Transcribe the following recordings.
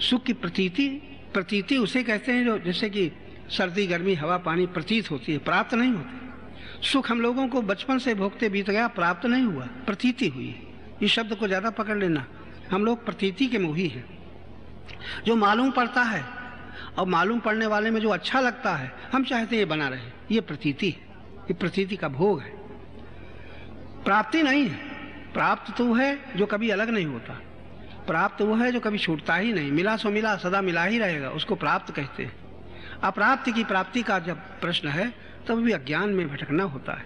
सुख की प्रतीति उसे कहते हैं जो जैसे कि सर्दी गर्मी हवा पानी प्रतीत होती है, प्राप्त नहीं होती। सुख हम लोगों को बचपन से भोगते बीत गया, प्राप्त नहीं हुआ, प्रतीति हुई। इस शब्द को ज़्यादा पकड़ लेना, हम लोग प्रतीति के मोही हैं। जो मालूम पड़ता है और मालूम पड़ने वाले में जो अच्छा लगता है हम चाहते हैं ये बना रहे, ये प्रतीति है, ये प्रतीति का भोग है, प्राप्ति नहीं है। प्राप्त तो है जो कभी अलग नहीं होता, प्राप्त वो है जो कभी छूटता ही नहीं, मिला सो मिला सदा मिला ही रहेगा, उसको प्राप्त कहते हैं। अप्राप्ति की प्राप्ति का जब प्रश्न है तब भी अज्ञान में भटकना होता है।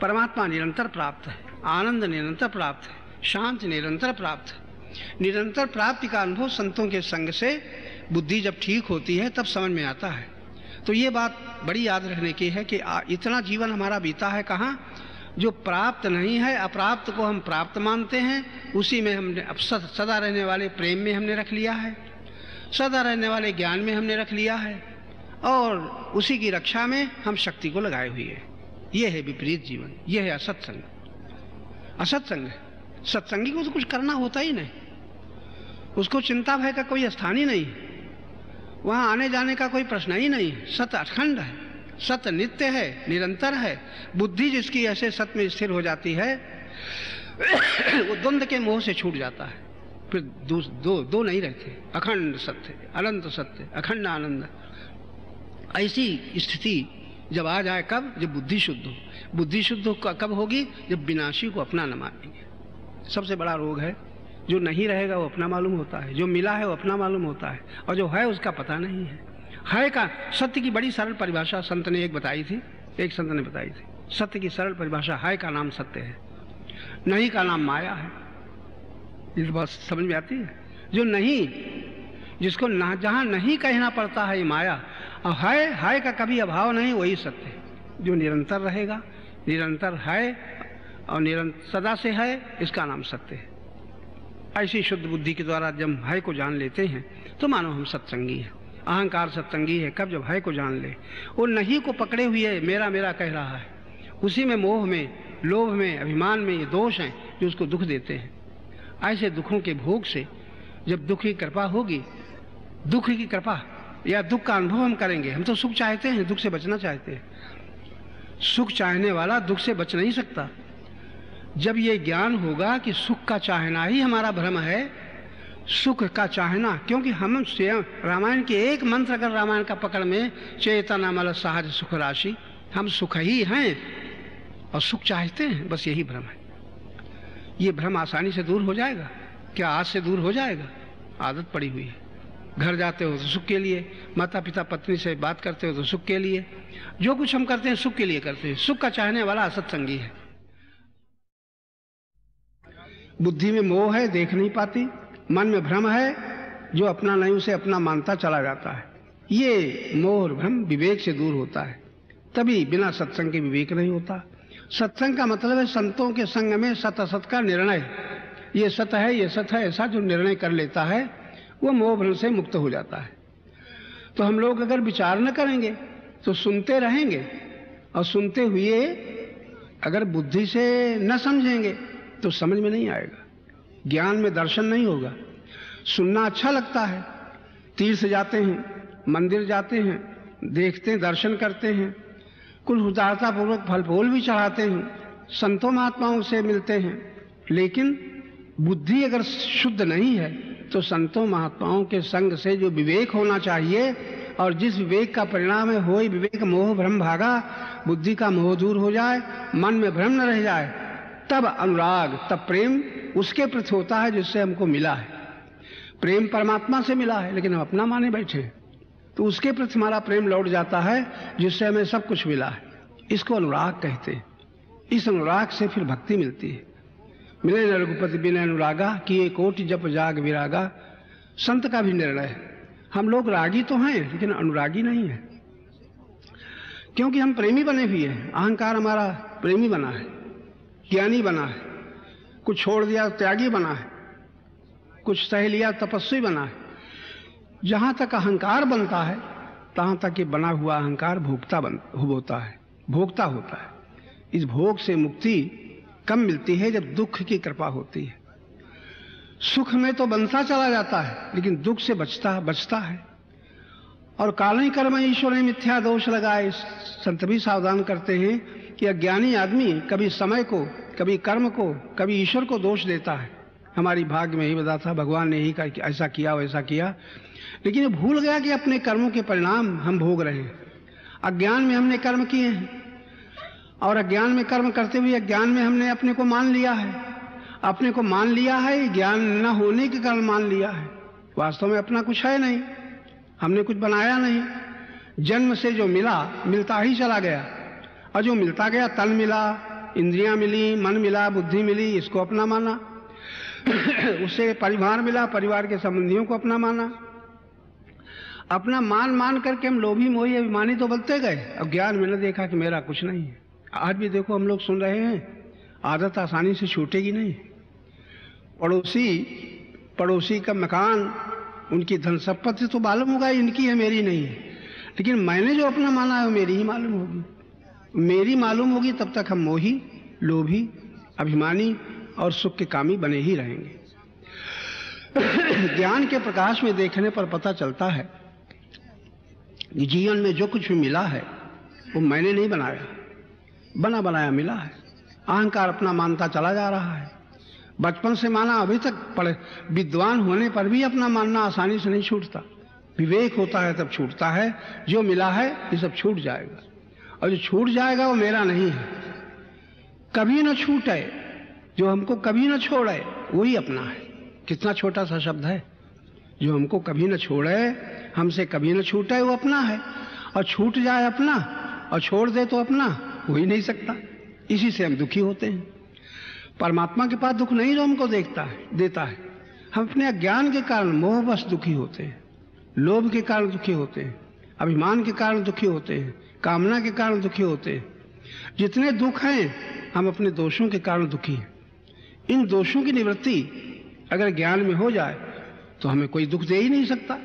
परमात्मा निरंतर प्राप्त है, आनंद निरंतर प्राप्त है, शांति निरंतर प्राप्त है। निरंतर प्राप्ति का अनुभव संतों के संग से बुद्धि जब ठीक होती है तब समझ में आता है। तो ये बात बड़ी याद रखने की है कि इतना जीवन हमारा बीता है कहाँ, जो प्राप्त नहीं है, अप्राप्त को हम प्राप्त मानते हैं, उसी में हमने अब सदा रहने वाले प्रेम में हमने रख लिया है, सदा रहने वाले ज्ञान में हमने रख लिया है, और उसी की रक्षा में हम शक्ति को लगाए हुए हैं। ये है विपरीत जीवन, ये है असत्संग। असत्संग है, सत्संगी को तो कुछ करना होता ही नहीं, उसको चिंता भय का कोई स्थान ही नहीं, वहाँ आने जाने का कोई प्रश्न ही नहीं। सत्य अखंड है, सत्य नित्य है, निरंतर है। बुद्धि जिसकी ऐसे सत्य में स्थिर हो जाती है वो द्वंद्व के मोह से छूट जाता है, फिर दो नहीं रहते। अखंड सत्य, अनंत सत्य, अखंड आनंद। ऐसी स्थिति जब आ जाए, कब? जब बुद्धि शुद्ध हो। बुद्धि शुद्ध कब होगी? जब विनाशी को अपना न मानेंगे। सबसे बड़ा रोग है, जो नहीं रहेगा वो अपना मालूम होता है, जो मिला है वो अपना मालूम होता है, और जो है उसका पता नहीं है। है का सत्य की बड़ी सरल परिभाषा संत ने एक बताई थी, एक संत ने बताई थी। सत्य की सरल परिभाषा, है का नाम सत्य है, नहीं का नाम माया है। इस बात समझ में आती है? जो नहीं, जिसको ना जहाँ नहीं कहना पड़ता है ये माया, और है का कभी अभाव नहीं, वही सत्य है जो निरंतर रहेगा, निरंतर है और निरंतर सदा से है, इसका नाम सत्य है। ऐसी शुद्ध बुद्धि के द्वारा जब है को जान लेते हैं तो मानो हम सत्संगी हैं। अहंकार सत्संगी है कब? जब है को जान ले। वो नहीं को पकड़े हुए मेरा मेरा कह रहा है, उसी में मोह में, लोभ में, अभिमान में ये दोष हैं जो उसको दुख देते हैं। ऐसे दुखों के भोग से जब दुख की कृपा होगी, दुख की कृपा या दुख का अनुभव हम करेंगे। हम तो सुख चाहते हैं, दुख से बचना चाहते हैं। सुख चाहने वाला दुख से बच नहीं सकता। जब ये ज्ञान होगा कि सुख का चाहना ही हमारा भ्रम है, सुख का चाहना, क्योंकि हम स्वयं रामायण के एक मंत्र अगर रामायण का पकड़ में, चेतना मल सहज सुख राशि, हम सुख ही हैं और सुख चाहते हैं, बस यही भ्रम है। ये भ्रम आसानी से दूर हो जाएगा क्या? आज से दूर हो जाएगा। आदत पड़ी हुई है, घर जाते हो तो सुख के लिए, माता पिता पत्नी से बात करते हो तो सुख के लिए, जो कुछ हम करते हैं सुख के लिए करते हैं। सुख का चाहने वाला असत्संगी है। बुद्धि में मोह है, देख नहीं पाती, मन में भ्रम है, जो अपना नहीं उसे अपना मानता चला जाता है। ये मोह और भ्रम विवेक से दूर होता है, तभी बिना सत्संग के विवेक नहीं होता। सत्संग का मतलब है संतों के संग में सत असत का निर्णय। ये सत है, ये सत है, ऐसा जो निर्णय कर लेता है वो मोह भ्रम से मुक्त हो जाता है। तो हम लोग अगर विचार न करेंगे तो सुनते रहेंगे, और सुनते हुए अगर बुद्धि से न समझेंगे तो समझ में नहीं आएगा, ज्ञान में दर्शन नहीं होगा। सुनना अच्छा लगता है, तीर्थ जाते हैं, मंदिर जाते हैं, देखते हैं, दर्शन करते हैं, कुल उदारता पूर्वक फल फूल भी चढ़ाते हैं, संतों महात्माओं से मिलते हैं, लेकिन बुद्धि अगर शुद्ध नहीं है तो संतों महात्माओं के संग से जो विवेक होना चाहिए, और जिस विवेक का परिणाम है होई विवेक मोह भ्रम भागा, बुद्धि का मोह दूर हो जाए, मन में भ्रम न रह जाए, तब अनुराग, तब प्रेम उसके प्रति होता है जिससे हमको मिला है। प्रेम परमात्मा से मिला है, लेकिन हम अपना माने बैठे, तो उसके प्रति हमारा प्रेम लौट जाता है जिससे हमें सब कुछ मिला है। इसको अनुराग कहते हैं। इस अनुराग से फिर भक्ति मिलती है। मिले न रघुपति बिन अनुरागा, किए कोटि जप जाग विरागा। संत का भी निर्णय है। हम लोग रागी तो हैं लेकिन अनुरागी नहीं है, क्योंकि हम प्रेमी बने हुए हैं। अहंकार हमारा प्रेमी बना है, ज्ञानी बना है, कुछ छोड़ दिया त्यागी बना है, कुछ सह लिया तपस्वी बना है। जहां तक अहंकार बनता है तहां तक ये बना हुआ अहंकार भोक्ता होता है, भोक्ता होता है। इस भोग से मुक्ति कम मिलती है जब दुख की कृपा होती है। सुख में तो बनता चला जाता है, लेकिन दुख से बचता है। और कालनी कर्म ईश्वर ने मिथ्या दोष लगाए। संत भी सावधान करते हैं कि अज्ञानी आदमी कभी समय को, कभी कर्म को, कभी ईश्वर को दोष देता है। हमारी भाग्य में ही बता था, भगवान ने ही ऐसा किया वैसा किया, लेकिन ये भूल गया कि अपने कर्मों के परिणाम हम भोग रहे हैं। अज्ञान में हमने कर्म किए हैं, और अज्ञान में कर्म करते हुए अज्ञान में हमने अपने को मान लिया है। अपने को मान लिया है, ज्ञान न होने के कारण मान लिया है। वास्तव में अपना कुछ है नहीं, हमने कुछ बनाया नहीं। जन्म से जो मिला मिलता ही चला गया, और जो मिलता गया, तन मिला, इंद्रियां मिली, मन मिला, बुद्धि मिली, इसको अपना माना। उससे परिवार मिला, परिवार के संबंधियों को अपना माना। अपना मान करके हम लोभी मोही अभिमानी तो बनते गए। अब ज्ञान में न देखा कि मेरा कुछ नहीं है। आज भी देखो हम लोग सुन रहे हैं, आदत आसानी से छूटेगी नहीं। पड़ोसी का मकान, उनकी धन संपत्ति तो मालूम होगा इनकी है, मेरी नहीं है, लेकिन मैंने जो अपना माना है मेरी ही मालूम होगी। मेरी मालूम होगी तब तक हम मोही, लोभी, अभिमानी और सुख के कामी बने ही रहेंगे। ज्ञान के प्रकाश में देखने पर पता चलता है कि जीवन में जो कुछ भी मिला है वो मैंने नहीं बनाया, बना बनाया मिला है। अहंकार अपना मानता चला जा रहा है। बचपन से माना अभी तक पढ़े, विद्वान होने पर भी अपना मानना आसानी से नहीं छूटता। विवेक होता है तब छूटता है। जो मिला है ये सब छूट जाएगा, और जो छूट जाएगा वो मेरा नहीं है। कभी न छूटे, जो हमको कभी न छोड़े वही अपना है। कितना छोटा सा शब्द है, जो हमको कभी न छोड़े, हमसे कभी न छूटे वो अपना है। और छूट जाए अपना और छोड़ दे तो अपना हो ही नहीं सकता। इसी से हम दुखी होते हैं। परमात्मा के पास दुख नहीं जो हमको देता है। हम अपने अज्ञान के कारण मोहवश दुखी होते हैं, लोभ के कारण दुखी होते हैं, अभिमान के कारण दुखी होते हैं, कामना के कारण दुखी होते हैं। जितने दुख हैं हम अपने दोषों के कारण दुखी हैं। इन दोषों की निवृत्ति अगर ज्ञान में हो जाए तो हमें कोई दुख दे ही नहीं सकता,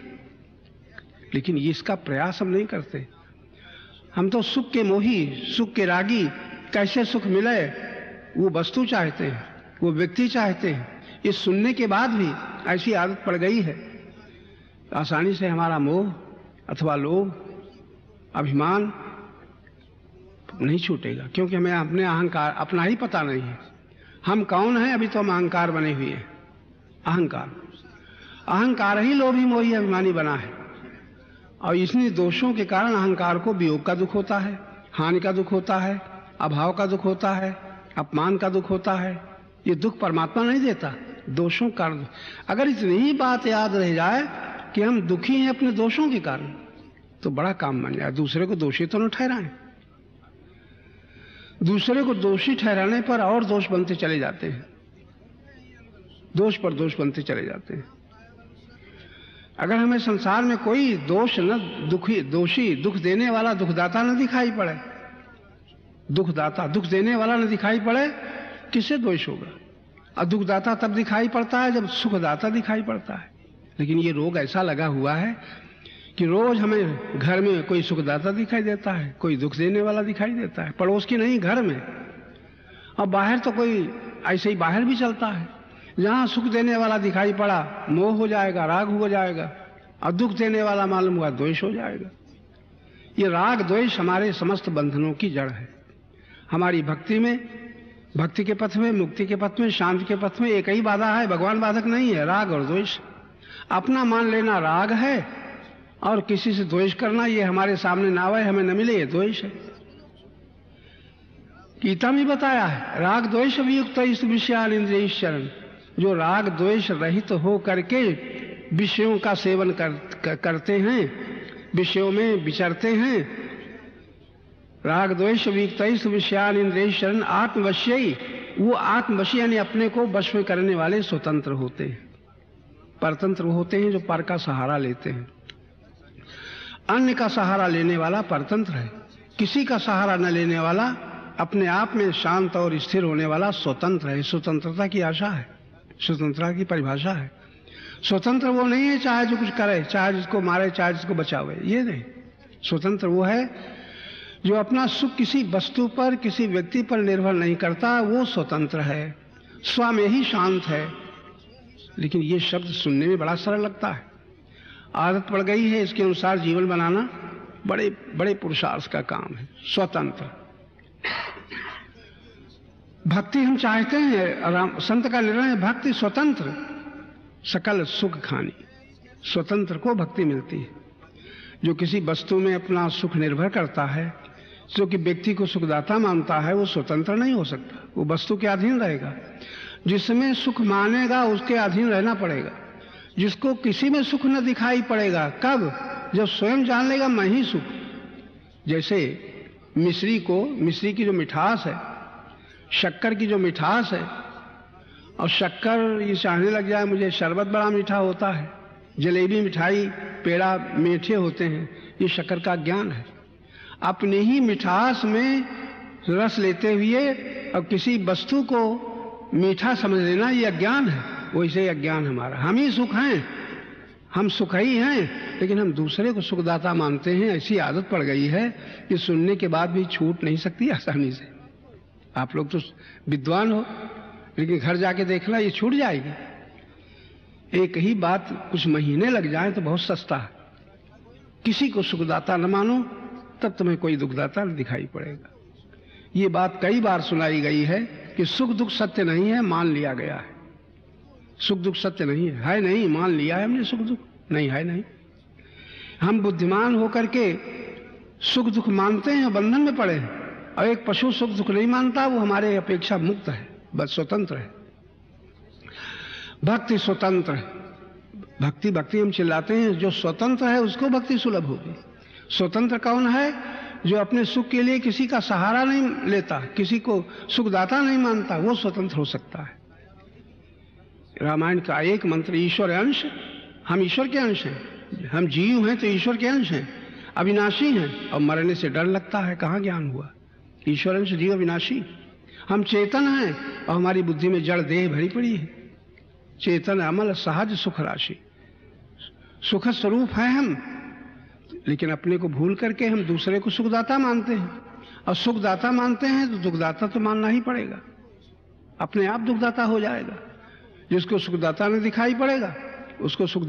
लेकिन इसका प्रयास हम नहीं करते। हम तो सुख के मोही, सुख के रागी, कैसे सुख मिले वो वस्तु चाहते हैं, वो व्यक्ति चाहते हैं। ये सुनने के बाद भी ऐसी आदत पड़ गई है, आसानी से हमारा मोह अथवा लोभ, अभिमान नहीं छूटेगा, क्योंकि हमें अपने अहंकार, अपना ही पता नहीं है। हम कौन हैं? अभी तो हम अहंकार बने हुए हैं। अहंकार ही लोभी मोही अभिमानी बना है, और इन्हीं दोषों के कारण अहंकार को वियोग का दुख होता है, हानि का दुख होता है, अभाव का दुख होता है, अपमान का दुख होता है। ये दुख परमात्मा नहीं देता, दोषों का कारण। अगर इतनी ही बात याद रह जाए कि हम दुखी हैं अपने दोषों के कारण, तो बड़ा काम बन जाए। दूसरे को दोषी तो न ठहराएं। दूसरे को दोषी ठहराने पर और दोष बनते चले जाते हैं, दोष पर दोष बनते चले जाते हैं। अगर हमें संसार में कोई दोष न दोषी, दुख देने वाला दुखदाता न दिखाई पड़े, दुखदाता दुख देने वाला न दिखाई पड़े, किससे दोष होगा? और दुखदाता तब दिखाई पड़ता है जब सुखदाता दिखाई पड़ता है। लेकिन ये रोग ऐसा लगा हुआ है कि रोज हमें घर में कोई सुखदाता दिखाई देता है, कोई दुख देने वाला दिखाई देता है, पड़ोस की नहीं घर में। और बाहर तो कोई ऐसे ही बाहर भी चलता है। जहां सुख देने वाला दिखाई पड़ा, मोह हो जाएगा, राग हो जाएगा, और दुख देने वाला मालूम हुआ, द्वेष हो जाएगा। ये राग द्वेष हमारे समस्त बंधनों की जड़ है। हमारी भक्ति में, भक्ति के पथ में, मुक्ति के पथ में, शांति के पथ में एक ही बाधा है, भगवान बाधक नहीं है, राग और द्वेष। अपना मान लेना राग है, और किसी से द्वेष करना, ये हमारे सामने ना आए, हमें न मिले, ये द्वेष है। गीता में बताया है, राग द्वेष वियुक्त इस विषयान इंद्रिय शरण। जो राग द्वेष रहित हो करके विषयों का सेवन करते हैं, विषयों में विचरते हैं, राग द्वेष वियुक्त विषयान इंद्रिय शरण आत्मवश्यी, वो आत्मवशी यानी अपने को वश में करने वाले स्वतंत्र होते हैं। परतंत्र होते हैं जो पर का सहारा लेते हैं। अन्य का सहारा लेने वाला परतंत्र है। किसी का सहारा न लेने वाला, अपने आप में शांत और स्थिर होने वाला स्वतंत्र है। स्वतंत्रता की आशा है, स्वतंत्रता की परिभाषा है। स्वतंत्र वो नहीं है चाहे जो कुछ करे, चाहे जिसको मारे, चाहे जिसको बचावे, ये नहीं। स्वतंत्र वो है जो अपना सुख किसी वस्तु पर, किसी व्यक्ति पर निर्भर नहीं करता, वो स्वतंत्र है, स्व में ही शांत है। लेकिन ये शब्द सुनने में बड़ा सरल लगता है। आदत पड़ गई है, इसके अनुसार जीवन बनाना बड़े बड़े पुरुषार्थ का काम है। स्वतंत्र भक्ति हम चाहते हैं, संत का निर्णय है भक्ति स्वतंत्र सकल सुख खानी। स्वतंत्र को भक्ति मिलती है। जो किसी वस्तु में अपना सुख निर्भर करता है, जो कि व्यक्ति को सुखदाता मानता है, वो स्वतंत्र नहीं हो सकता, वो वस्तु के अधीन रहेगा। जिसमें सुख मानेगा उसके अधीन रहना पड़ेगा। जिसको किसी में सुख न दिखाई पड़ेगा, कब? जब स्वयं जान लेगा मैं ही सुख। जैसे मिश्री की जो मिठास है, शक्कर की जो मिठास है, और शक्कर ये चाहने लग जाए मुझे शरबत बड़ा मीठा होता है, जलेबी मिठाई पेड़ा मीठे होते हैं, ये शक्कर का ज्ञान है। अपने ही मिठास में रस लेते हुए और किसी वस्तु को मीठा समझ लेना, ये अज्ञान है। वैसे अज्ञान हमारा, हम ही सुख हैं, हम सुख ही हैं, लेकिन हम दूसरे को सुखदाता मानते हैं। ऐसी आदत पड़ गई है कि सुनने के बाद भी छूट नहीं सकती आसानी से। आप लोग तो विद्वान हो, लेकिन घर जाके देखना ये छूट जाएगी। एक ही बात कुछ महीने लग जाए तो बहुत सस्ता है। किसी को सुखदाता न मानो, तब तुम्हें कोई दुखदाता न दिखाई पड़ेगा। ये बात कई बार सुनाई गई है कि सुख दुख सत्य नहीं है, मान लिया गया है। सुख दुख सत्य नहीं है नहीं, मान लिया है हमने, सुख दुख नहीं है नहीं। हम बुद्धिमान होकर के सुख दुख मानते हैं, बंधन में पड़े हैं। और एक पशु सुख दुख नहीं मानता, वो हमारे अपेक्षा मुक्त है, बस स्वतंत्र है। भक्ति स्वतंत्र है। भक्ति हम चिल्लाते हैं, जो स्वतंत्र है उसको भक्ति सुलभ होगी। स्वतंत्र कौन है? जो अपने सुख के लिए किसी का सहारा नहीं लेता, किसी को सुखदाता नहीं मानता, वो स्वतंत्र हो सकता है। रामायण का एक मंत्र, ईश्वर अंश, हम ईश्वर के अंश हैं। हम जीव हैं तो ईश्वर के अंश हैं, अविनाशी हैं, और मरने से डर लगता है, कहाँ ज्ञान हुआ? ईश्वर अंश जीव अविनाशी। हम चेतन हैं और हमारी बुद्धि में जड़ देह भरी पड़ी है। चेतन अमल सहज सुख राशि, सुख स्वरूप है हम, लेकिन अपने को भूल करके हम दूसरे को सुखदाता मानते हैं। और सुखदाता मानते हैं तो दुखदाता तो मानना ही पड़ेगा, अपने आप दुखदाता हो जाएगा। जिसको सुखदाता न दिखाई पड़ेगा, उसको दुख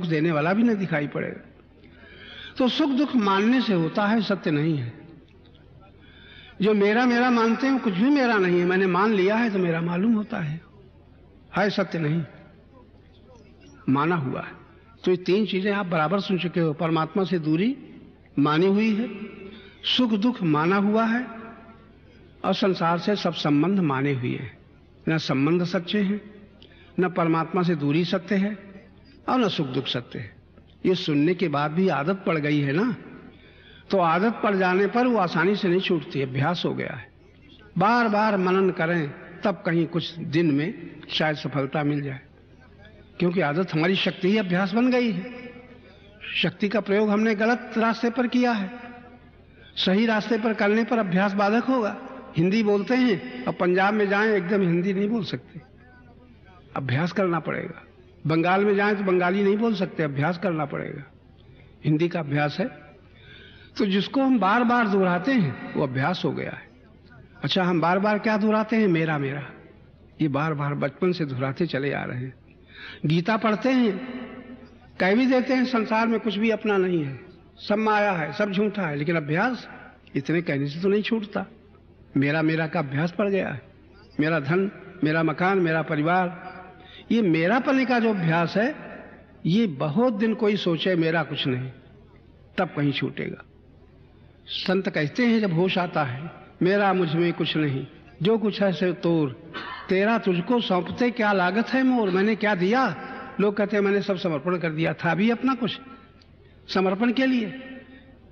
देने वाला भी न दिखाई पड़ेगा। तो सुख दुख मानने से होता है, सत्य नहीं है। जो मेरा मेरा मानते हैं कुछ भी मेरा नहीं है, मैंने मान लिया है तो मेरा मालूम होता है सत्य नहीं, माना हुआ है। तो ये तीन चीजें आप बराबर सुन चुके हो। परमात्मा से दूरी मानी हुई है, सुख दुख माना हुआ है, और संसार से सब संबंध माने हुए हैं। न संबंध सच्चे हैं, न परमात्मा से दूरी सत्य है, और न सुख दुख सत्य है। ये सुनने के बाद भी आदत पड़ गई है ना, तो आदत पड़ जाने पर वो आसानी से नहीं छूटती, अभ्यास हो गया है। बार बार मनन करें तब कहीं कुछ दिन में शायद सफलता मिल जाए, क्योंकि आदत हमारी शक्ति ही अभ्यास बन गई है। शक्ति का प्रयोग हमने गलत रास्ते पर किया है, सही रास्ते पर करने पर अभ्यास बाधक होगा। हिंदी बोलते हैं और पंजाब में जाएं एकदम हिंदी नहीं बोल सकते, अभ्यास करना पड़ेगा। बंगाल में जाएं तो बंगाली नहीं बोल सकते, अभ्यास करना पड़ेगा। हिंदी का अभ्यास है। तो जिसको हम बार बार दोहराते हैं वो अभ्यास हो गया है। अच्छा, हम बार बार क्या दोहराते हैं? मेरा मेरा। ये बार बार बचपन से दोहराते चले आ रहे हैं। गीता पढ़ते हैं, कह भी देते हैं संसार में कुछ भी अपना नहीं है, सब माया है, सब झूठा है, लेकिन अभ्यास इतने कहने से तो नहीं छूटता। मेरा मेरा का अभ्यास पड़ गया है। मेरा धन, मेरा मकान, मेरा परिवार, ये मेरा पने का जो अभ्यास है, ये बहुत दिन कोई सोचे मेरा कुछ नहीं, तब कहीं छूटेगा। संत कहते हैं जब होश आता है, मेरा मुझ में कुछ नहीं, जो कुछ है से तोर, तेरा तुझको सौंपते क्या लागत है मोर। मैंने क्या दिया? लोग कहते हैं मैंने सब समर्पण कर दिया। था भी अपना कुछ समर्पण के लिए,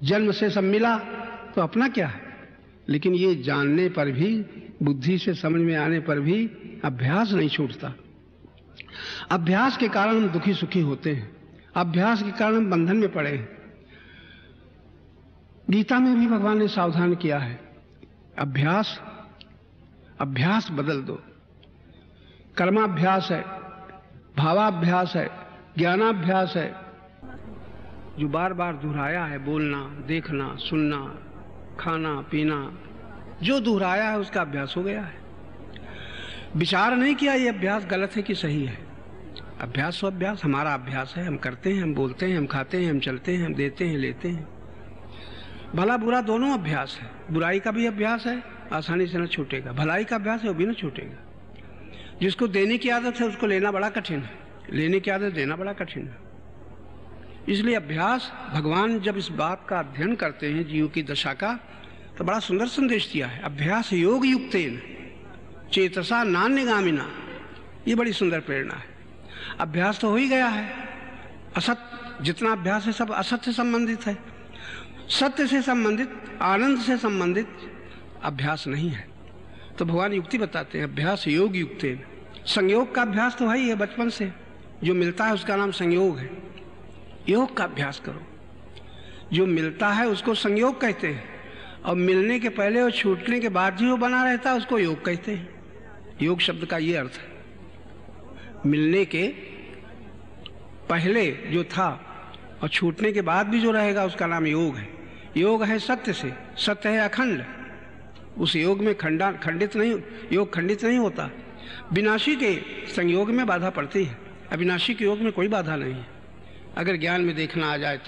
जन्म से सब मिला तो अपना क्या है? लेकिन ये जानने पर भी, बुद्धि से समझ में आने पर भी अभ्यास नहीं छूटता। अभ्यास के कारण हम दुखी सुखी होते हैं, अभ्यास के कारण हम बंधन में पड़े हैं। गीता में भी भगवान ने सावधान किया है, अभ्यास बदल दो। कर्माभ्यास है, भावाभ्यास है, ज्ञानाभ्यास है। जो बार बार दोहराया है, बोलना, देखना, सुनना, खाना पीना, जो दोहराया है उसका अभ्यास हो गया है। विचार नहीं किया ये अभ्यास गलत है कि सही है, अभ्यास तो अभ्यास, हमारा अभ्यास है, हम करते हैं, हम बोलते हैं, हम खाते हैं, हम चलते हैं, हम देते हैं, लेते हैं। भला बुरा दोनों अभ्यास है। बुराई का भी अभ्यास है, आसानी से न छूटेगा। भलाई का अभ्यास है, वो भी न छूटेगा। जिसको देने की आदत है उसको लेना बड़ा कठिन है, लेने की आदत देना बड़ा कठिन है। इसलिए अभ्यास, भगवान जब इस बात का अध्ययन करते हैं जीव की दशा का, तो बड़ा सुंदर संदेश दिया है। अभ्यास योग युक्तेन चेतसा नान्यगामिना, ये बड़ी सुंदर प्रेरणा है। अभ्यास तो हो ही गया है। असत, जितना अभ्यास है सब असत से संबंधित है। सत्य से संबंधित, आनंद से संबंधित अभ्यास नहीं है। तो भगवान युक्ति बताते हैं, अभ्यास योग युक्तेन। संयोग का अभ्यास तो है ही है, बचपन से जो मिलता है उसका नाम संयोग है। योग का अभ्यास करो। जो मिलता है उसको संयोग कहते हैं, और मिलने के पहले और छूटने के बाद जो बना रहता है उसको योग कहते हैं। योग शब्द का ये अर्थ है, मिलने के पहले जो था और छूटने के बाद भी जो रहेगा उसका नाम योग है। योग है सत्य से, सत्य है अखंड। उस योग में खंडित नहीं, योग खंडित नहीं होता। विनाशी के संयोग में बाधा पड़ती है, अविनाशी के योग में कोई बाधा नहीं है, अगर ज्ञान में देखना आ जाए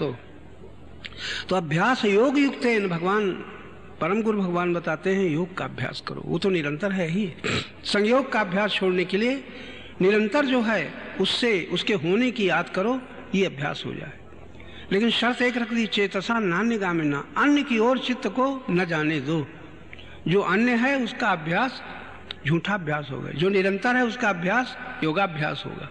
तो अभ्यास योग युक्त है। भगवान परम गुरु भगवान बताते हैं योग का अभ्यास करो, वो तो निरंतर है ही। संयोग का अभ्यास छोड़ने के लिए निरंतर जो है उससे, उसके होने की याद करो, ये अभ्यास हो जाए। लेकिन शर्त एक रख दी, चेतसा नान्यगामिना, अन्य की ओर चित्त को न जाने दो। जो अन्य है उसका अभ्यास झूठा अभ्यास होगा, जो निरंतर है उसका अभ्यास योगाभ्यास होगा।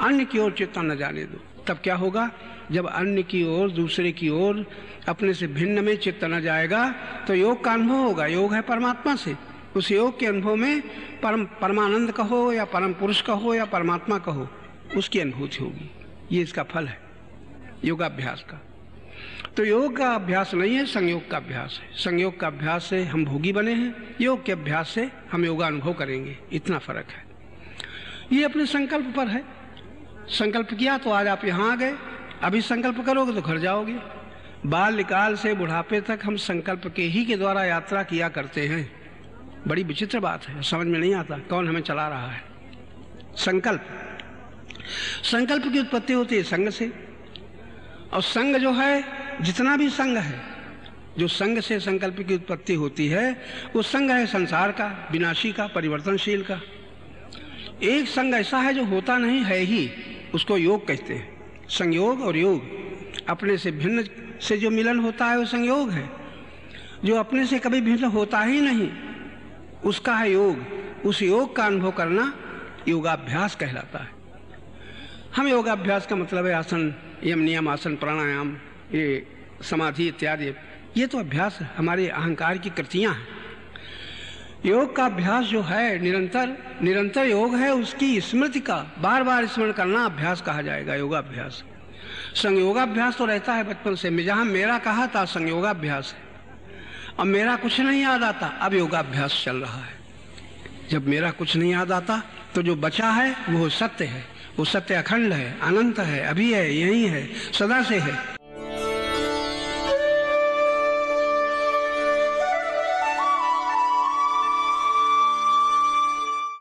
अन्य की ओर चित्त न जाने दो, तब क्या होगा? जब अन्य की ओर, दूसरे की ओर, अपने से भिन्न में चित्त न जाएगा तो योग का अनुभव होगा। योग है परमात्मा से, उस योग के अनुभव में परमानंद कहो या परम पुरुष कहो या परमात्मा कहो, उसकी अनुभूति होगी। ये इसका फल है योगाभ्यास का। तो योग का अभ्यास नहीं है, संयोग का अभ्यास है। संयोग का अभ्यास से हम भोगी बने हैं, योग के अभ्यास से हम योगा अनुभव करेंगे, इतना फर्क है। ये अपने संकल्प पर है। संकल्प किया तो आज आप यहाँ आ गए, अभी संकल्प करोगे तो घर जाओगे। बाल्यकाल से बुढ़ापे तक हम संकल्प के ही के द्वारा यात्रा किया करते हैं। बड़ी विचित्र बात है, समझ में नहीं आता कौन हमें चला रहा है। संकल्प की उत्पत्ति होती है संग से, और संग जो है, जितना भी संग है, जो संग से संकल्प की उत्पत्ति होती है, वो संग है संसार का, विनाशी का, परिवर्तनशील का। एक संग ऐसा है जो होता नहीं है ही, उसको योग कहते हैं। संयोग और योग, अपने से भिन्न से जो मिलन होता है वो संयोग है। जो अपने से कभी भिन्न होता ही नहीं उसका है योग। उस योग का अनुभव करना योगाभ्यास कहलाता है। हम योगाभ्यास का मतलब है आसन, यम नियम आसन, प्राणायाम, ये समाधि इत्यादि, ये तो अभ्यास हमारे अहंकार की कृतियां हैं। योग का अभ्यास जो है निरंतर योग है, उसकी स्मृति का बार बार स्मरण करना अभ्यास कहा जाएगा, योगाभ्यास। संयोगाभ्यास तो रहता है बचपन से, जहां मेरा कहा था संयोगाभ्यास है। अब मेरा कुछ नहीं याद आता, अब योगाभ्यास चल रहा है। जब मेरा कुछ नहीं याद आता तो जो बचा है वो सत्य है, वो सत्य अखंड है, अनंत है, अभी है, यही है, सदा से है।